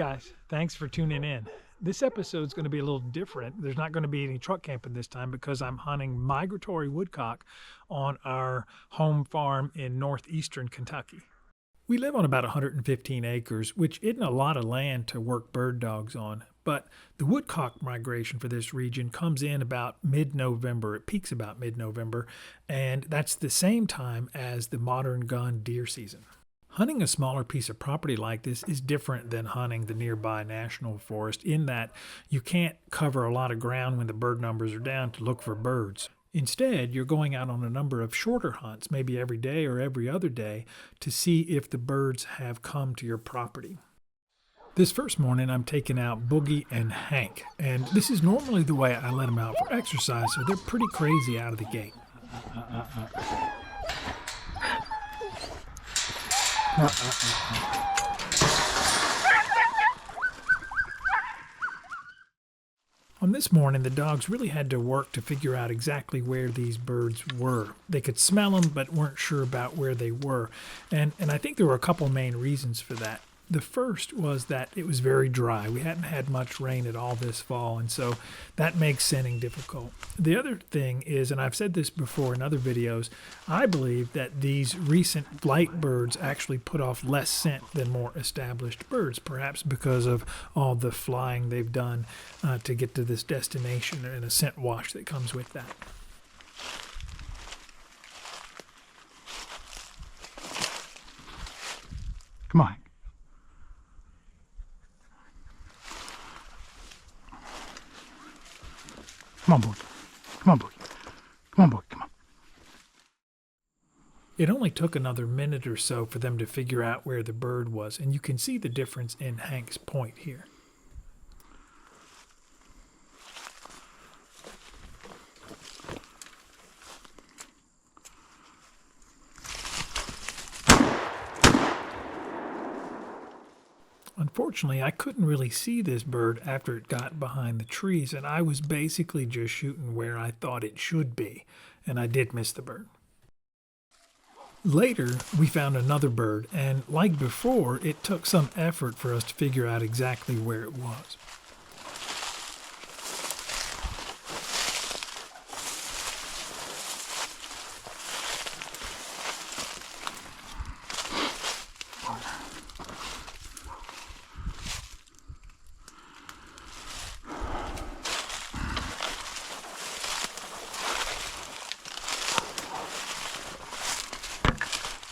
guys, thanks for tuning in. This episode is going to be a little different. There's not going to be any truck camping this time because I'm hunting migratory woodcock on our home farm in northeastern Kentucky. We live on about 115 acres, which isn't a lot of land to work bird dogs on, but the woodcock migration for this region comes in about mid-November. It peaks about mid-November, and that's the same time as the modern gun deer season. Hunting a smaller piece of property like this is different than hunting the nearby national forest in that you can't cover a lot of ground when the bird numbers are down to look for birds. Instead, you're going out on a number of shorter hunts, maybe every day or every other day, to see if the birds have come to your property. This first morning, I'm taking out Boogie and Hank, and this is normally the way I let them out for exercise, so they're pretty crazy out of the gate. On this morning, the dogs really had to work to figure out exactly where these birds were. They could smell them, but weren't sure about where they were. And I think there were a couple main reasons for that. The first was that it was very dry. We hadn't had much rain at all this fall, and so that makes scenting difficult. The other thing is, and I've said this before in other videos, I believe that these recent flight birds actually put off less scent than more established birds, perhaps because of all the flying they've done to get to this destination and a scent wash that comes with that. Come on. Come on, Boogie. Come on, Boogie. Come on, Boogie. Come on. It only took another minute or so for them to figure out where the bird was, and you can see the difference in Hank's point here. Unfortunately, I couldn't really see this bird after it got behind the trees, and I was basically just shooting where I thought it should be, and I did miss the bird. Later, we found another bird, and like before, it took some effort for us to figure out exactly where it was.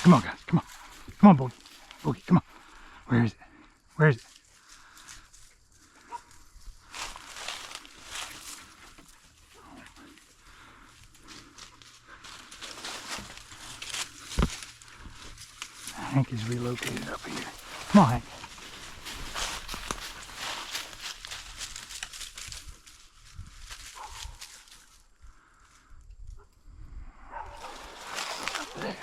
Come on, guys. Come on. Come on, Boogie. Boogie, come on. Where is it? Where is it? Hank is relocated up here. Come on, Hank. Up there.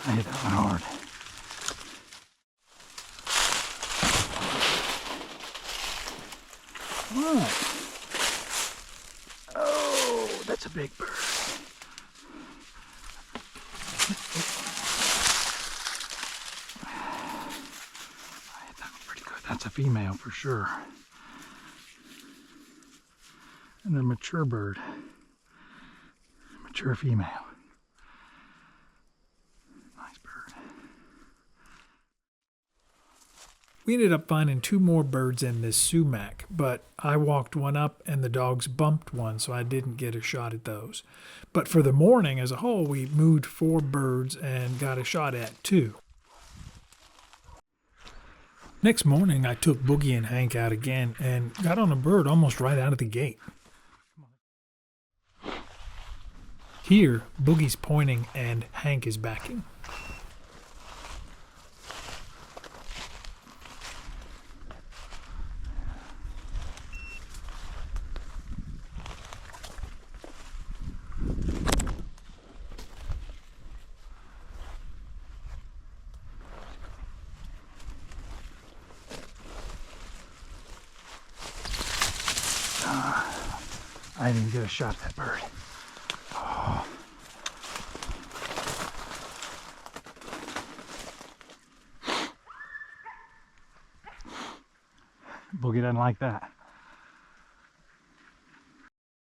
I hit that one hard. What? Oh, that's a big bird. I hit that one pretty good. That's a female for sure. And a mature bird. Mature female. We ended up finding two more birds in this sumac, but I walked one up and the dogs bumped one, so I didn't get a shot at those. But for the morning as a whole, we moved 4 birds and got a shot at 2. Next morning, I took Boogie and Hank out again and got on a bird almost right out of the gate. Here, Boogie's pointing and Hank is backing. I didn't even get a shot at that bird. Oh. Boogie doesn't like that.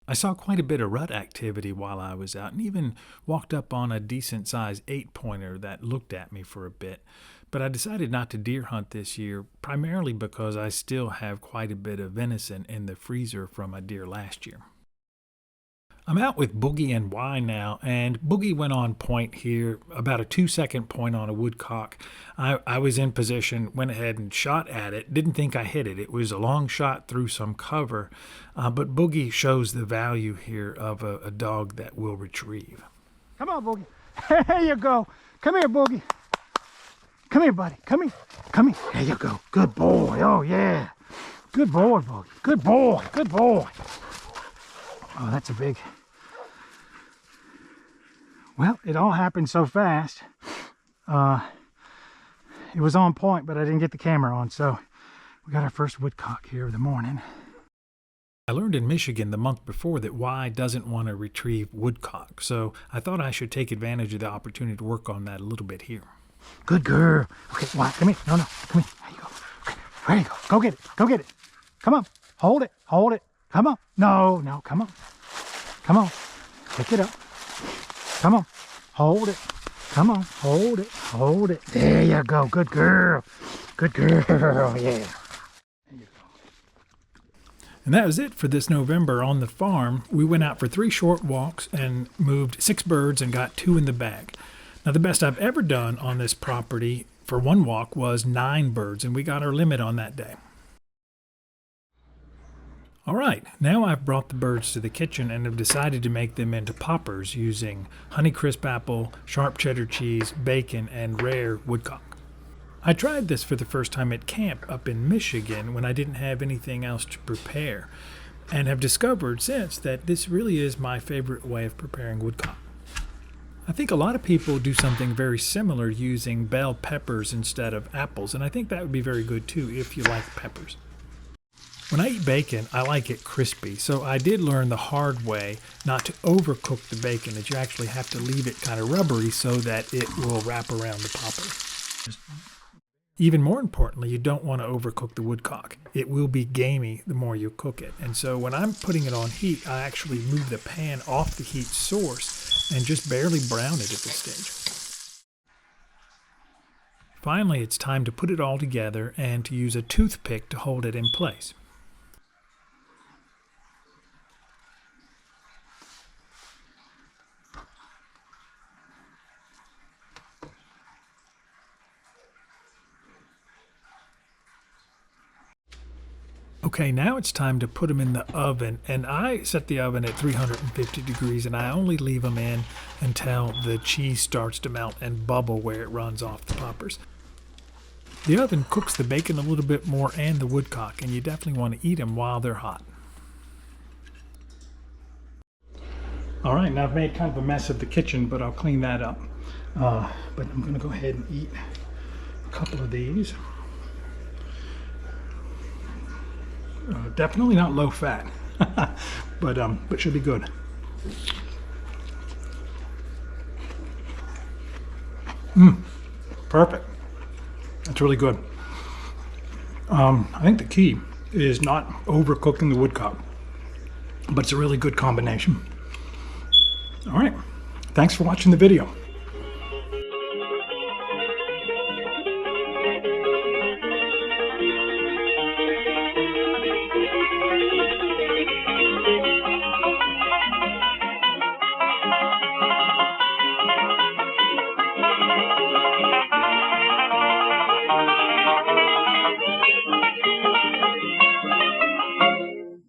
I saw quite a bit of rut activity while I was out and even walked up on a decent-sized 8-pointer that looked at me for a bit. But I decided not to deer hunt this year, primarily because I still have quite a bit of venison in the freezer from a deer last year. I'm out with Boogie and Y now, and Boogie went on point here, about a 2-second point on a woodcock. I was in position, went ahead and shot at it. Didn't think I hit it. It was a long shot through some cover, but Boogie shows the value here of a dog that will retrieve. Come on, Boogie. There you go. Come here, Boogie. Come here, buddy. Come here. Come here. There you go. Good boy. Oh, yeah. Good boy, Boogie. Good boy. Good boy. Oh, that's a big... Well, it all happened so fast. It was on point, but I didn't get the camera on, so we got our first woodcock here of the morning. I learned in Michigan the month before that Y doesn't want to retrieve woodcock, so I thought I should take advantage of the opportunity to work on that a little bit here. Good girl. Okay, Y, come here. No, come here. There you go. Okay, there you go. Go get it. Go get it. Come on. Hold it. Hold it. Come on. No, come on. Come on. Pick it up. Come on. Hold it. Come on. Hold it. Hold it. There you go. Good girl. Good girl. Yeah. And that was it for this November on the farm. We went out for 3 short walks and moved 6 birds and got 2 in the bag. Now, the best I've ever done on this property for 1 walk was 9 birds, and we got our limit on that day. All right, now I've brought the birds to the kitchen and have decided to make them into poppers using Honeycrisp apple, sharp cheddar cheese, bacon, and rare woodcock. I tried this for the first time at camp up in Michigan when I didn't have anything else to prepare, and have discovered since that this really is my favorite way of preparing woodcock. I think a lot of people do something very similar using bell peppers instead of apples, and I think that would be very good too if you like peppers. When I eat bacon, I like it crispy, so I did learn the hard way not to overcook the bacon, that you actually have to leave it kind of rubbery so that it will wrap around the popper. Even more importantly, you don't want to overcook the woodcock. It will be gamey the more you cook it. And so when I'm putting it on heat, I actually move the pan off the heat source and just barely brown it at this stage. Finally, it's time to put it all together and to use a toothpick to hold it in place. Okay, now it's time to put them in the oven, and I set the oven at 350 degrees, and I only leave them in until the cheese starts to melt and bubble where it runs off the poppers. The oven cooks the bacon a little bit more and the woodcock, and you definitely want to eat them while they're hot. All right, now I've made kind of a mess of the kitchen, but I'll clean that up. But I'm going to go ahead and eat a couple of these. Definitely not low fat, but should be good. Perfect. That's really good. I think the key is not overcooking the woodcock, but it's a really good combination. All right, thanks for watching the video.